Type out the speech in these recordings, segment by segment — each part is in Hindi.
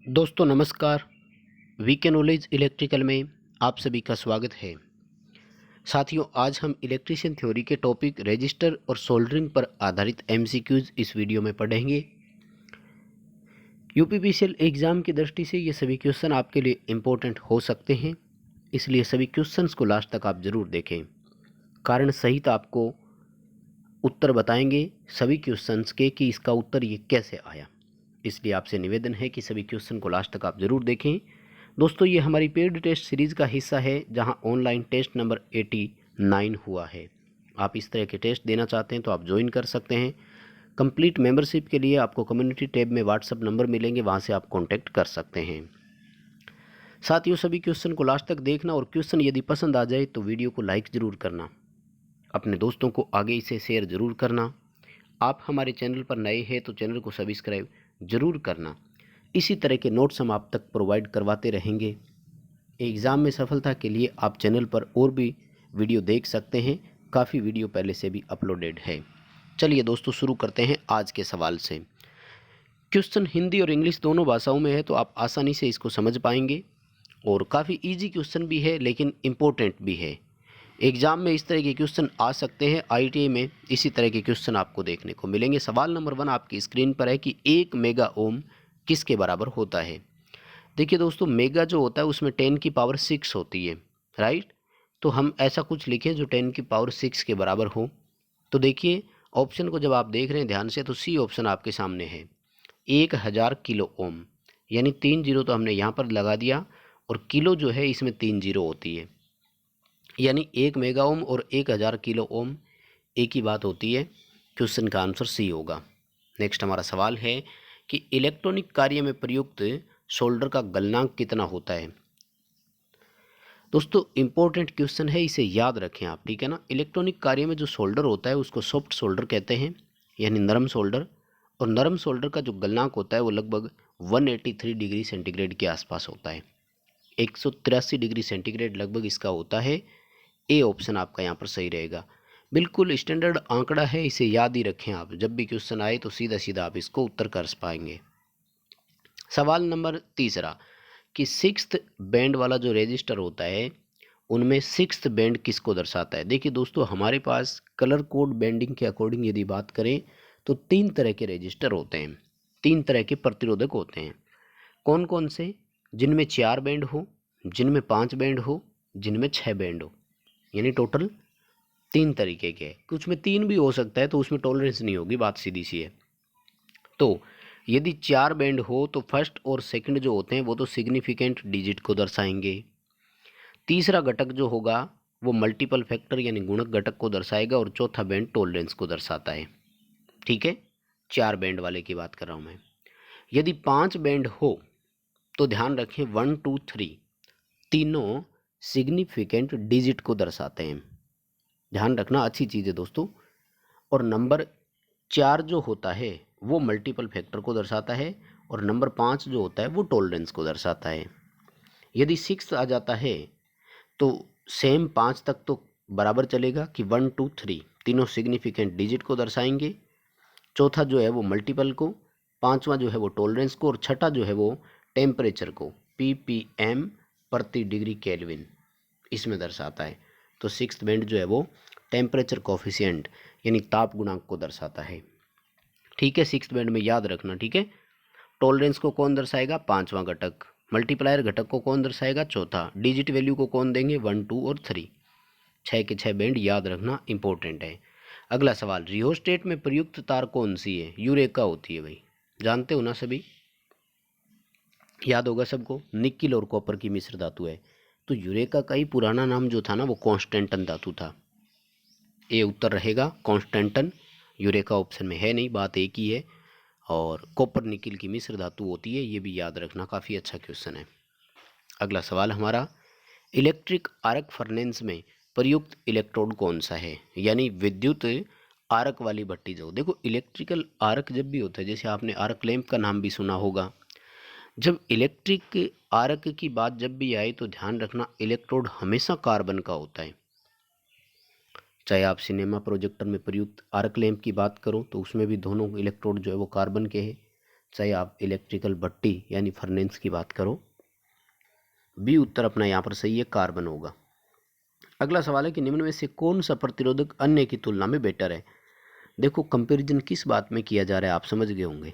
दोस्तों नमस्कार। वीके नॉलेज इलेक्ट्रिकल में आप सभी का स्वागत है। साथियों, आज हम इलेक्ट्रिशियन थ्योरी के टॉपिक रजिस्टर और सोल्डरिंग पर आधारित एमसीक्यूज इस वीडियो में पढ़ेंगे। यूपीपीसीएल एग्ज़ाम की दृष्टि से ये सभी क्वेश्चन आपके लिए इम्पोर्टेंट हो सकते हैं, इसलिए सभी क्वेश्चंस को लास्ट तक आप ज़रूर देखें। कारण सहित आपको उत्तर बताएंगे सभी क्वेश्चंस के कि इसका उत्तर ये कैसे आया। इसलिए आपसे निवेदन है कि सभी क्वेश्चन को लास्ट तक आप ज़रूर देखें। दोस्तों, ये हमारी पेड टेस्ट सीरीज़ का हिस्सा है जहां ऑनलाइन टेस्ट नंबर 89 हुआ है। आप इस तरह के टेस्ट देना चाहते हैं तो आप ज्वाइन कर सकते हैं। कंप्लीट मेंबरशिप के लिए आपको कम्युनिटी टैब में व्हाट्सएप नंबर मिलेंगे, वहां से आप कॉन्टैक्ट कर सकते हैं। साथियों, सभी क्वेश्चन को लास्ट तक देखना और क्वेश्चन यदि पसंद आ जाए तो वीडियो को लाइक ज़रूर करना, अपने दोस्तों को आगे इसे शेयर ज़रूर करना। आप हमारे चैनल पर नए हैं तो चैनल को सब्सक्राइब ज़रूर करना। इसी तरह के नोट्स हम आप तक प्रोवाइड करवाते रहेंगे। एग्ज़ाम में सफलता के लिए आप चैनल पर और भी वीडियो देख सकते हैं, काफ़ी वीडियो पहले से भी अपलोडेड है। चलिए दोस्तों, शुरू करते हैं आज के सवाल से। क्वेश्चन हिंदी और इंग्लिश दोनों भाषाओं में है तो आप आसानी से इसको समझ पाएंगे और काफ़ी इजी क्वेश्चन भी है लेकिन इम्पोर्टेंट भी है। एग्ज़ाम में इस तरह के क्वेश्चन आ सकते हैं, आईटीआई में इसी तरह के क्वेश्चन आपको देखने को मिलेंगे। सवाल नंबर 1 आपकी स्क्रीन पर है कि 1 मेगा ओम किसके बराबर होता है। देखिए दोस्तों, मेगा जो होता है उसमें 10 की पावर 6 होती है, राइट। तो हम ऐसा कुछ लिखें जो 10 की पावर 6 के बराबर हो। तो देखिए, ऑप्शन को जब आप देख रहे हैं ध्यान से तो सी ऑप्शन आपके सामने है, 1000 किलो ओम। यानी 3 जीरो तो हमने यहाँ पर लगा दिया और किलो जो है इसमें 3 जीरो होती है, यानी 1 मेगा ओम और 1000 किलो ओम एक ही बात होती है। क्वेश्चन का आंसर सी होगा। नेक्स्ट हमारा सवाल है कि इलेक्ट्रॉनिक कार्य में प्रयुक्त सोल्डर का गलनांक कितना होता है। दोस्तों, इंपॉर्टेंट क्वेश्चन है, इसे याद रखें आप, ठीक है ना। इलेक्ट्रॉनिक कार्य में जो सोल्डर होता है उसको सॉफ्ट सोल्डर कहते हैं, यानी नरम सोल्डर। और नरम सोल्डर का जो गलनांक होता है वो लगभग 183 डिग्री सेंटीग्रेड के आसपास होता है। 183 डिग्री सेंटीग्रेड लगभग इसका होता है। ए ऑप्शन आपका यहाँ पर सही रहेगा। बिल्कुल स्टैंडर्ड आंकड़ा है, इसे याद ही रखें आप, जब भी क्वेश्चन आए तो सीधा सीधा आप इसको उत्तर कर पाएंगे। सवाल नंबर तीसरा कि सिक्स्थ बैंड वाला जो रजिस्टर होता है उनमें सिक्स्थ बैंड किसको दर्शाता है। देखिए दोस्तों, हमारे पास कलर कोड बैंडिंग के अकॉर्डिंग यदि बात करें तो 3 तरह के रजिस्टर होते हैं, 3 तरह के प्रतिरोधक होते हैं। कौन कौन से? जिनमें 4 बैंड हो, जिनमें 5 बैंड हो, जिनमें 6 बैंड हो, यानी टोटल 3 तरीके के। कुछ में 3 भी हो सकता है तो उसमें टॉलरेंस नहीं होगी, बात सीधी सी है। तो यदि 4 बैंड हो तो फर्स्ट और सेकंड जो होते हैं वो तो सिग्निफिकेंट डिजिट को दर्शाएंगे। तीसरा घटक जो होगा वो मल्टीपल फैक्टर यानी गुणक घटक को दर्शाएगा और चौथा बैंड टॉलरेंस को दर्शाता है, ठीक है। 4 बैंड वाले की बात कर रहा हूँ मैं। यदि 5 बैंड हो तो ध्यान रखें 1 2 3 तीनों सिग्निफिकेंट डिजिट को दर्शाते हैं। ध्यान रखना, अच्छी चीज़ है दोस्तों। और नंबर 4 जो होता है वो मल्टीपल फैक्टर को दर्शाता है और नंबर 5 जो होता है वो टॉलरेंस को दर्शाता है। यदि 6 आ जाता है तो सेम 5 तक तो बराबर चलेगा कि 1 2 3 तीनों सिग्निफिकेंट डिजिट को दर्शाएंगे। चौथा जो है वो मल्टीपल को, पांचवा जो है वो टॉलरेंस को और छठा जो है वो टेम्परेचर को, ppm प्रति डिग्री केल्विन, इसमें दर्शाता है। तो सिक्स्थ बैंड जो है वो टेम्परेचर कोफिशिएंट यानी ताप गुणांक को दर्शाता है, ठीक है। सिक्स्थ बैंड में याद रखना, ठीक है। टॉलरेंस को कौन दर्शाएगा? 5वां घटक। मल्टीप्लायर घटक को कौन दर्शाएगा? चौथा। डिजिट वैल्यू को कौन देंगे? 1 2 और 3। 6 के 6 बैंड याद रखना, इंपॉर्टेंट है। अगला सवाल, रियोस्टेट में प्रयुक्त तार कौन सी है? यूरेका होती है भाई, जानते हो ना सभी, याद होगा सबको। निकिल और कॉपर की मिश्र धातु है। तो यूरेका का ही पुराना नाम जो था ना वो कॉन्स्टेंटन धातु था। ये उत्तर रहेगा कॉन्स्टेंटन। यूरेका ऑप्शन में है नहीं, बात एक ही है। और कॉपर निकिल की मिश्र धातु होती है, ये भी याद रखना, काफ़ी अच्छा क्वेश्चन है। अगला सवाल हमारा, इलेक्ट्रिक आर्क फर्नेस में प्रयुक्त इलेक्ट्रोड कौन सा है? यानी विद्युत आर्क वाली भट्टी। जो देखो, इलेक्ट्रिकल आर्क जब भी होता है, जैसे आपने आर्क लैंप का नाम भी सुना होगा, जब इलेक्ट्रिक आर्क की बात जब भी आए तो ध्यान रखना इलेक्ट्रोड हमेशा कार्बन का होता है। चाहे आप सिनेमा प्रोजेक्टर में प्रयुक्त आर्क लैंप की बात करो तो उसमें भी दोनों इलेक्ट्रोड जो है वो कार्बन के हैं। चाहे आप इलेक्ट्रिकल भट्टी यानी फर्नेस की बात करो। बी उत्तर अपना यहाँ पर सही है, कार्बन होगा। अगला सवाल है कि निम्न में से कौन सा प्रतिरोधक अन्य की तुलना में बेटर है। देखो कंपैरिजन किस बात में किया जा रहा है आप समझ गए होंगे।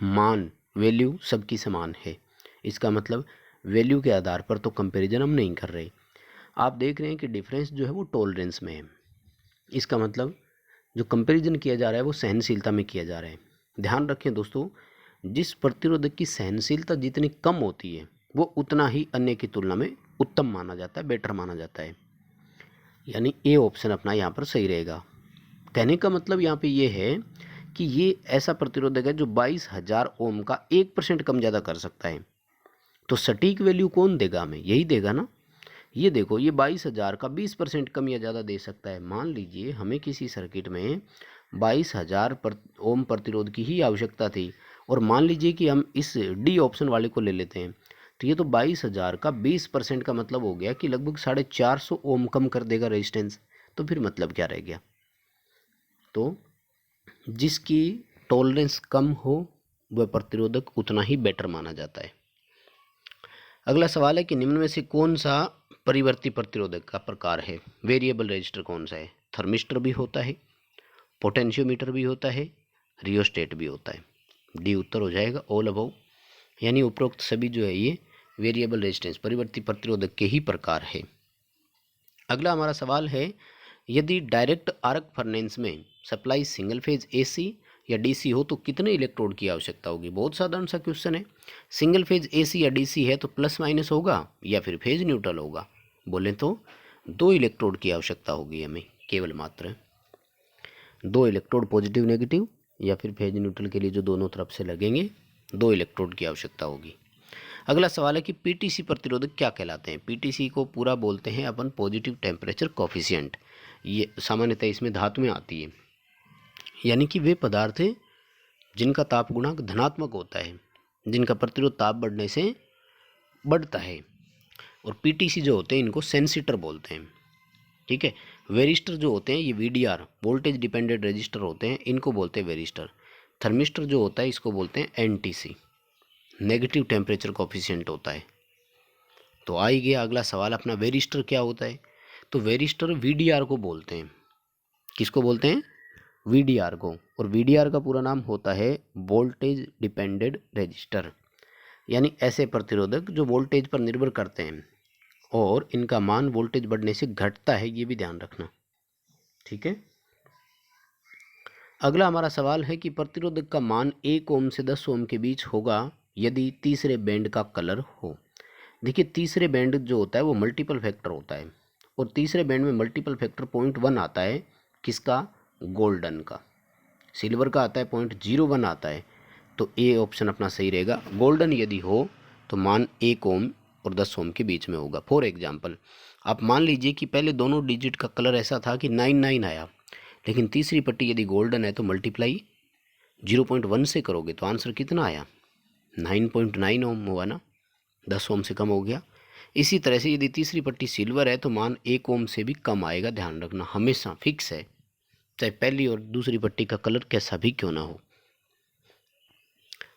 मान वैल्यू सबकी समान है, इसका मतलब वैल्यू के आधार पर तो कंपैरिजन हम नहीं कर रहे। आप देख रहे हैं कि डिफरेंस जो है वो टॉलरेंस में है, इसका मतलब जो कंपैरिजन किया जा रहा है वो सहनशीलता में किया जा रहा है। ध्यान रखें दोस्तों, जिस प्रतिरोधक की सहनशीलता जितनी कम होती है वो उतना ही अन्य की तुलना में उत्तम माना जाता है, बेटर माना जाता है। यानी ए ऑप्शन अपना यहाँ पर सही रहेगा। कहने का मतलब यहाँ पे ये है कि ये ऐसा प्रतिरोधक है जो 22,000 ओम का 1% कम ज़्यादा कर सकता है। तो सटीक वैल्यू कौन देगा हमें, यही देगा ना। ये देखो ये 22,000 का 20% कम या ज़्यादा दे सकता है। मान लीजिए हमें किसी सर्किट में 22,000 ओम प्रतिरोध की ही आवश्यकता थी, और मान लीजिए कि हम इस डी ऑप्शन वाले को ले लेते हैं, तो ये तो 22,000 का 20% का मतलब हो गया कि लगभग 450 ओम कम कर देगा रेजिस्टेंस। तो फिर मतलब क्या रह गया। तो जिसकी टॉलरेंस कम हो वह प्रतिरोधक उतना ही बेटर माना जाता है। अगला सवाल है कि निम्न में से कौन सा परिवर्ती प्रतिरोधक का प्रकार है। वेरिएबल रजिस्टर कौन सा है। थर्मिस्टर भी होता है, पोटेंशियोमीटर भी होता है, रियोस्टेट भी होता है। डी उत्तर हो जाएगा, ऑल अबव। यानी उपरोक्त सभी जो है ये वेरिएबल रेजिस्टेंस परिवर्ती प्रतिरोधक के ही प्रकार है। अगला हमारा सवाल है, यदि डायरेक्ट आर्क फर्नेस में सप्लाई सिंगल फेज एसी या डीसी हो तो कितने इलेक्ट्रोड की आवश्यकता होगी। बहुत साधारण सा क्वेश्चन है। सिंगल फेज एसी या डीसी है तो प्लस माइनस होगा या फिर फेज न्यूट्रल होगा। बोले तो 2 इलेक्ट्रोड की आवश्यकता होगी हमें, केवल मात्र 2 इलेक्ट्रोड, पॉजिटिव नेगेटिव या फिर फेज न्यूट्रल के लिए जो दोनों तरफ से लगेंगे 2 इलेक्ट्रोड की आवश्यकता होगी। अगला सवाल है कि पीटीसी प्रतिरोधक क्या कहलाते हैं। पीटीसी को पूरा बोलते हैं अपन पॉजिटिव टेम्परेचर कोफिशिएंट। ये सामान्यतः इसमें धातु में आती है, यानी कि वे पदार्थ जिनका ताप गुणांक धनात्मक होता है, जिनका प्रतिरोध ताप बढ़ने से बढ़ता है। और पीटीसी जो होते हैं इनको सेंसिटर बोलते हैं। ठीक है। वेरिस्टर जो होते हैं ये वीडीआर वोल्टेज डिपेंडेंट रजिस्टर होते हैं, इनको बोलते हैं वेरिस्टर। थर्मिस्टर जो होता है इसको बोलते हैं एनटीसी, नेगेटिव टेम्परेचर कोफिशिएंट होता है। तो आ ही गया अगला सवाल अपना, वेरिस्टर क्या होता है। तो वेरिस्टर वीडीआर को बोलते हैं। किसको बोलते हैं, वीडीआर को। और वीडीआर का पूरा नाम होता है वोल्टेज डिपेंडेंट रजिस्टर, यानी ऐसे प्रतिरोधक जो वोल्टेज पर निर्भर करते हैं और इनका मान वोल्टेज बढ़ने से घटता है, ये भी ध्यान रखना। ठीक है। अगला हमारा सवाल है कि प्रतिरोधक का मान 1 ओम से 10 ओम के बीच होगा यदि तीसरे बैंड का कलर हो। देखिए तीसरे बैंड जो होता है वो मल्टीपल फैक्टर होता है, और तीसरे बैंड में मल्टीपल फैक्टर 0.1 आता है। किसका, गोल्डन का। सिल्वर का आता है 0.01 आता है। तो ए ऑप्शन अपना सही रहेगा। गोल्डन यदि हो तो मान 1 ओम और 10 ओम के बीच में होगा। फॉर एग्जाम्पल आप मान लीजिए कि पहले दोनों डिजिट का कलर ऐसा था कि 99 आया, लेकिन तीसरी पट्टी यदि गोल्डन है तो मल्टीप्लाई 0.1 से करोगे तो आंसर कितना आया, 9.9 ओम हुआ ना, 10 ओम से कम हो गया। इसी तरह से यदि तीसरी पट्टी सिल्वर है तो मान 1 ओम से भी कम आएगा। ध्यान रखना, हमेशा फिक्स है, चाहे पहली और दूसरी पट्टी का कलर कैसा भी क्यों ना हो।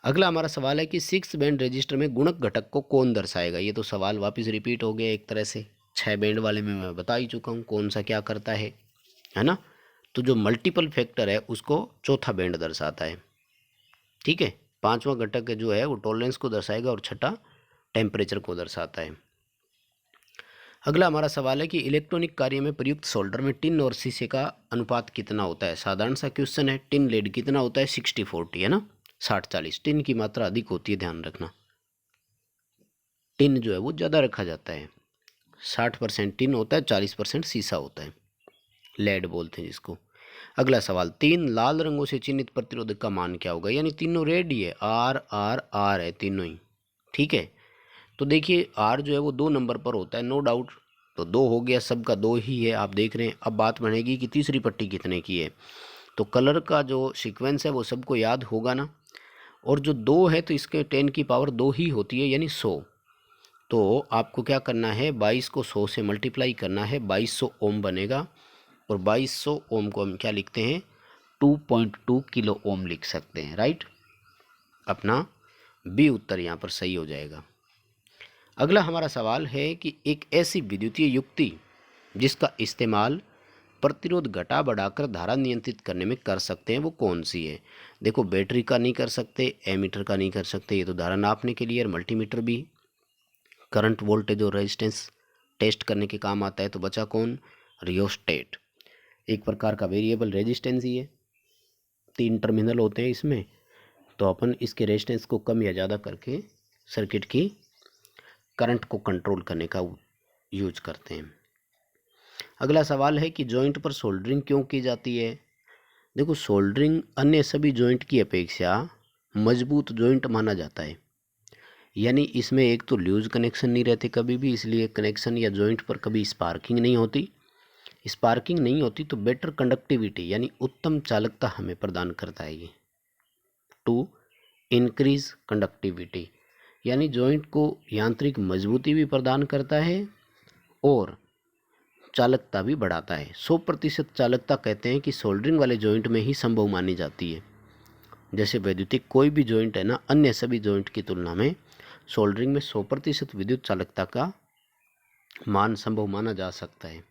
अगला हमारा सवाल है कि 6 बैंड रजिस्टर में गुणक घटक को कौन दर्शाएगा। ये तो सवाल वापस रिपीट हो गया एक तरह से। 6 बैंड वाले में मैं बता ही चुका हूँ कौन सा क्या करता है ना। तो जो मल्टीपल फैक्टर है उसको चौथा बैंड दर्शाता है। ठीक है। 5वां घटक जो है वो टॉलरेंस को दर्शाएगा और छठा टेम्परेचर को दर्शाता है। अगला हमारा सवाल है कि इलेक्ट्रॉनिक कार्य में प्रयुक्त सोल्डर में टिन और शीशे का अनुपात कितना होता है। साधारण सा क्वेश्चन है। टिन लेड कितना होता है, 60-40 है ना, 60-40। टिन की मात्रा अधिक होती है, ध्यान रखना। टिन जो है वो ज़्यादा रखा जाता है, 60% टिन होता है, 40% शीशा होता है, लेड बोलते हैं जिसको। अगला सवाल, 3 लाल रंगों से चिन्हित प्रतिरोधक का मान क्या होगा। यानी तीनों रेड ही है, आर आर आर है तीनों ही। ठीक है। तो देखिए आर जो है वो 2 नंबर पर होता है, नो डाउट। तो 2 हो गया, सबका 2 ही है, आप देख रहे हैं। अब बात बनेगी कि तीसरी पट्टी कितने की है। तो कलर का जो सीक्वेंस है वो सबको याद होगा ना। और जो 2 है तो इसके 10 की पावर 2 ही होती है, यानी 100। तो आपको क्या करना है, 22 को 100 से मल्टीप्लाई करना है, 2200 ओम बनेगा। और 2200 ओम को हम क्या लिखते हैं, 2.2 किलो ओम लिख सकते हैं, राइट। अपना बी उत्तर यहाँ पर सही हो जाएगा। अगला हमारा सवाल है कि एक ऐसी विद्युतीय युक्ति जिसका इस्तेमाल प्रतिरोध घटा बढ़ाकर धारा नियंत्रित करने में कर सकते हैं वो कौन सी है। देखो बैटरी का नहीं कर सकते, एमीटर का नहीं कर सकते, ये तो धारा नापने के लिए, और मल्टीमीटर भी करंट वोल्टेज और रेजिस्टेंस टेस्ट करने के काम आता है। तो बचा कौन, रियोस्टेट। एक प्रकार का वेरिएबल रेजिस्टेंस ही है, 3 टर्मिनल होते हैं इसमें, तो अपन इसके रेजिस्टेंस को कम या ज़्यादा करके सर्किट की करंट को कंट्रोल करने का यूज करते हैं। अगला सवाल है कि जॉइंट पर सोल्डरिंग क्यों की जाती है। देखो सोल्डरिंग अन्य सभी जॉइंट की अपेक्षा मजबूत जॉइंट माना जाता है, यानी इसमें एक तो लूज कनेक्शन नहीं रहते कभी भी, इसलिए कनेक्शन या जॉइंट पर कभी स्पार्किंग नहीं होती। स्पार्किंग नहीं होती तो बेटर कंडक्टिविटी यानी उत्तम चालकता हमें प्रदान करता है ये। 2 इंक्रीज कंडक्टिविटी यानी जॉइंट को यांत्रिक मजबूती भी प्रदान करता है और चालकता भी बढ़ाता है। 100% चालकता कहते हैं कि सोल्डरिंग वाले जॉइंट में ही संभव मानी जाती है। जैसे वैद्युतिक कोई भी जॉइंट है ना, अन्य सभी जॉइंट की तुलना में सोल्डरिंग में 100% विद्युत चालकता का मान संभव माना जा सकता है।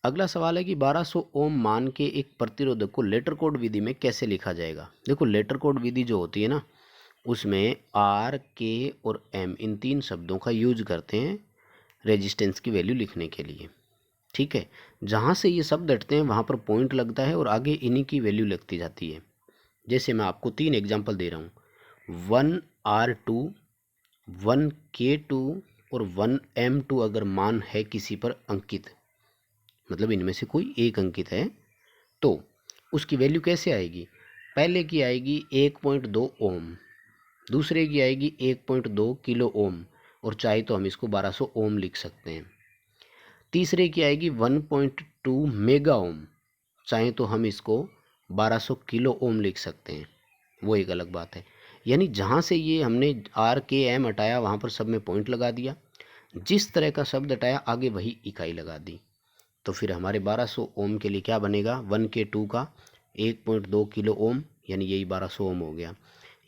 अगला सवाल है कि 1200 ओम मान के एक प्रतिरोधक को लेटर कोड विधि में कैसे लिखा जाएगा। देखो लेटर कोड विधि जो होती है ना, उसमें आर, के और एम इन 3 शब्दों का यूज करते हैं रेजिस्टेंस की वैल्यू लिखने के लिए। ठीक है, जहाँ से ये शब्द हटते हैं वहाँ पर पॉइंट लगता है और आगे इन्हीं की वैल्यू लिखती जाती है। जैसे मैं आपको 3 एग्जांपल दे रहा हूँ, 1R2, 1K2 और 1M2 अगर मान है किसी पर अंकित, मतलब इनमें से कोई एक अंकित है, तो उसकी वैल्यू कैसे आएगी। पहले की आएगी 1.2 ओम, दूसरे की आएगी 1.2 किलो ओम, और चाहे तो हम इसको 1200 ओम लिख सकते हैं। तीसरे की आएगी 1.2 मेगा ओम, चाहे तो हम इसको 1200 किलो ओम लिख सकते हैं, वो एक अलग बात है। यानी जहाँ से ये हमने आर, के, एम हटाया वहाँ पर सब में पॉइंट लगा दिया, जिस तरह का शब्द हटाया आगे वही इकाई लगा दी। तो फिर हमारे 1200 ओम के लिए क्या बनेगा, 1K2 का 1.2 किलो ओम, यानी यही 1200 ओम हो गया।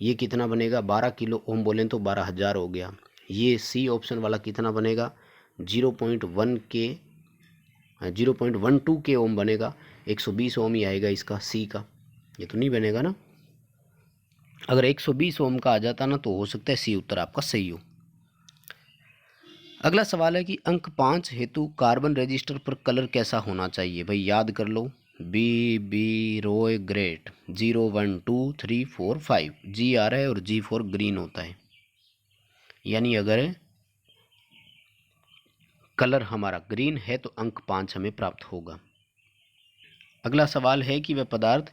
ये कितना बनेगा, 12 किलो ओम बोलें तो 12,000 हो गया। ये सी ऑप्शन वाला कितना बनेगा, 0.12 के ओम बनेगा, 120 ओम ही आएगा इसका सी का, ये तो नहीं बनेगा ना। अगर 120 ओम का आ जाता ना तो हो सकता है सी उत्तर आपका सही हो। अगला सवाल है कि अंक 5 हेतु कार्बन रजिस्टर पर कलर कैसा होना चाहिए। भाई याद कर लो, बी रोय ग्रेट, 0 1 2 3 4 5, जी आ रहा है और जी फॉर ग्रीन होता है, यानी अगर कलर हमारा ग्रीन है तो अंक 5 हमें प्राप्त होगा। अगला सवाल है कि वह पदार्थ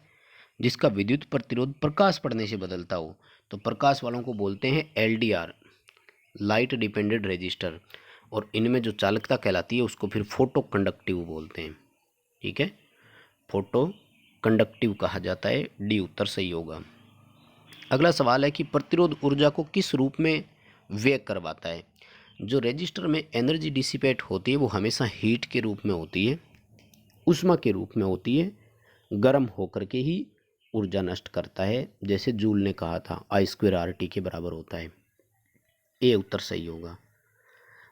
जिसका विद्युत प्रतिरोध प्रकाश पड़ने से बदलता हो, तो प्रकाश वालों को बोलते हैं LDR, लाइट डिपेंडेंट रेजिस्टर, और इनमें जो चालकता कहलाती है उसको फिर फोटो कंडक्टिव बोलते हैं। ठीक है, फोटो कंडक्टिव कहा जाता है, डी उत्तर सही होगा। अगला सवाल है कि प्रतिरोध ऊर्जा को किस रूप में व्यय करवाता है। जो रेजिस्टर में एनर्जी डिसिपेट होती है वो हमेशा हीट के रूप में होती है, उष्मा के रूप में होती है, गर्म होकर के ही ऊर्जा नष्ट करता है, जैसे जूल ने कहा था I²RT के बराबर होता है। ए उत्तर सही होगा।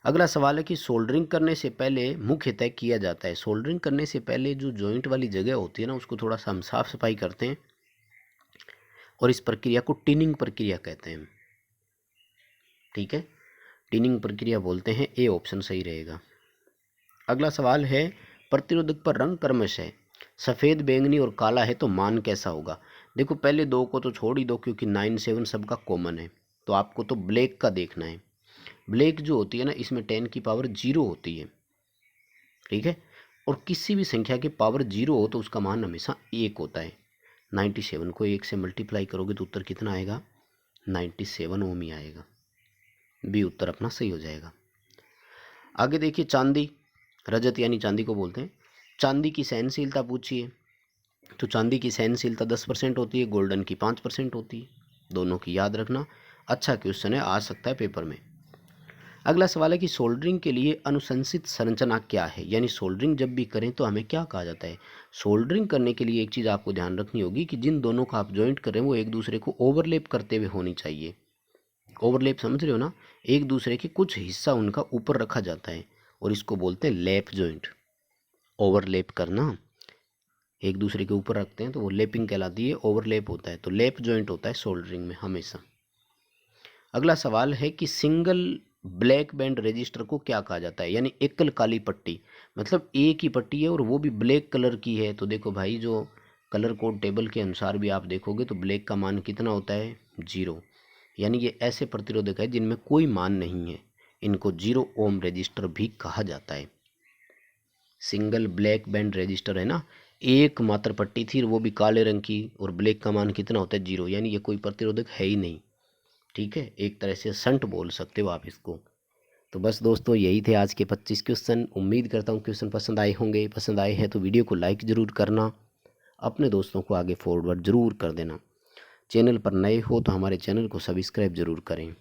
अगला सवाल है कि सोल्डरिंग करने से पहले मुख्यतः किया जाता है। सोल्डरिंग करने से पहले जो जॉइंट वाली जगह होती है ना, उसको थोड़ा सा हम साफ सफाई करते हैं और इस प्रक्रिया को टिनिंग प्रक्रिया कहते हैं। ठीक है, टिनिंग प्रक्रिया बोलते हैं, ए ऑप्शन सही रहेगा। अगला सवाल है प्रतिरोधक पर रंग क्रमश है, सफ़ेद, बैंगनी और काला है तो मान कैसा होगा। देखो पहले 2 को तो छोड़ ही दो क्योंकि 9 7 सबका कॉमन है, तो आपको तो ब्लैक का देखना है। ब्लैक जो होती है ना, इसमें 10 की पावर 0 होती है। ठीक है, और किसी भी संख्या की पावर 0 हो तो उसका मान हमेशा 1 होता है। 97 को 1 से मल्टीप्लाई करोगे तो उत्तर कितना आएगा, 97 ओम ही आएगा। बी उत्तर अपना सही हो जाएगा। आगे देखिए, चांदी, रजत यानी चांदी को बोलते हैं, चांदी की सहनशीलता पूछिए, तो चांदी की सहनशीलता 10% होती है, गोल्डन की 5% होती है। दोनों की याद रखना, अच्छा क्वेश्चन है, आ सकता है पेपर में। अगला सवाल है कि सोल्डरिंग के लिए अनुशंसित संरचना क्या है, यानी सोल्डरिंग जब भी करें तो हमें क्या कहा जाता है। सोल्डरिंग करने के लिए एक चीज़ आपको ध्यान रखनी होगी कि जिन दोनों का आप जॉइंट कर रहे हैं वो एक दूसरे को ओवरलैप करते हुए होनी चाहिए। ओवरलैप समझ रहे हो ना, एक दूसरे के कुछ हिस्सा उनका ऊपर रखा जाता है और इसको बोलते हैं लैप जॉइंट। ओवरलैप करना, एक दूसरे के ऊपर रखते हैं तो वो लैपिंग कहलाती है, ओवरलैप होता है तो लैप जॉइंट होता है सोल्डरिंग में हमेशा। अगला सवाल है कि सिंगल ब्लैक बैंड रजिस्टर को क्या कहा जाता है, यानी एकल काली पट्टी, मतलब एक ही पट्टी है और वो भी ब्लैक कलर की है। तो देखो भाई, जो कलर कोड टेबल के अनुसार भी आप देखोगे तो ब्लैक का मान कितना होता है, 0, यानी ये ऐसे प्रतिरोधक है जिनमें कोई मान नहीं है, इनको 0 ओम रजिस्टर भी कहा जाता है। सिंगल ब्लैक बैंड रजिस्टर है ना, एक मात्र पट्टी थी वो भी काले रंग की और ब्लैक का मान कितना होता है, 0, यानी ये कोई प्रतिरोधक है ही नहीं। ठीक है, एक तरह से संट बोल सकते हो आप इसको। तो बस दोस्तों, यही थे आज के 25 क्वेश्चन। उम्मीद करता हूँ क्वेश्चन पसंद आए होंगे। पसंद आए हैं तो वीडियो को लाइक ज़रूर करना, अपने दोस्तों को आगे फॉरवर्ड ज़रूर कर देना। चैनल पर नए हो तो हमारे चैनल को सब्सक्राइब ज़रूर करें।